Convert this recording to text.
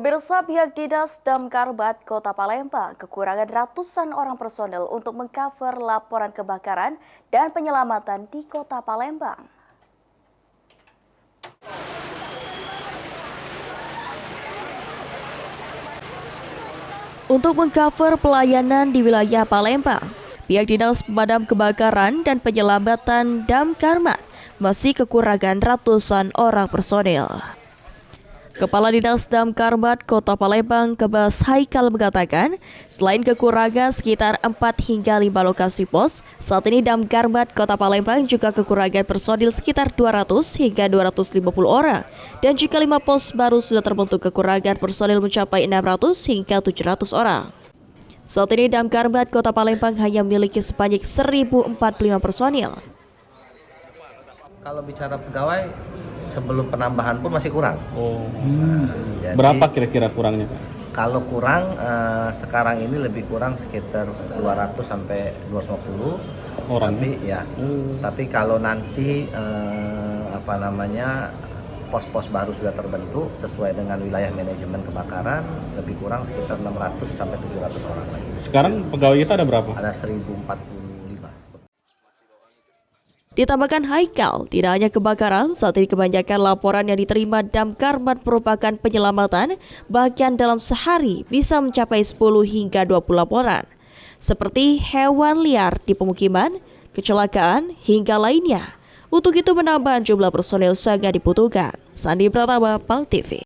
Pemirsa, pihak Dinas Damkarbat Kota Palembang kekurangan ratusan orang personel untuk mengcover laporan kebakaran dan penyelamatan di Kota Palembang. Untuk mengcover pelayanan di wilayah Palembang, pihak Dinas Pemadam Kebakaran dan Penyelamatan Damkarmat masih kekurangan ratusan orang personel. Kepala Dinas Damkarmat Kota Palembang, Kebas Haikal mengatakan, selain kekurangan sekitar 4 hingga 5 lokasi pos, saat ini Damkarmat Kota Palembang juga kekurangan personil sekitar 200 hingga 250 orang. Dan jika 5 pos baru sudah terbentuk, kekurangan personil mencapai 600 hingga 700 orang. Saat ini Damkarmat Kota Palembang hanya memiliki sebanyak 1045 personil. Kalau bicara pegawai, sebelum penambahan pun masih kurang. Jadi, berapa kira-kira kurangnya, Pak? Kalau kurang, sekarang ini lebih kurang sekitar 200 sampai 250 orang. Tapi kalau nanti pos-pos baru sudah terbentuk sesuai dengan wilayah manajemen kebakaran, lebih kurang sekitar 600 sampai 700 orang lagi. Sekarang pegawai kita ada berapa? Ada 1045. Ditambahkan Haikal, tidak hanya kebakaran, saat ini kebanyakan laporan yang diterima Damkarmat merupakan penyelamatan, bahkan dalam sehari bisa mencapai 10 hingga 20 laporan. Seperti hewan liar di pemukiman, kecelakaan, hingga lainnya. Untuk itu penambahan jumlah personel sangat dibutuhkan. Sandi Pratama, PAL TV.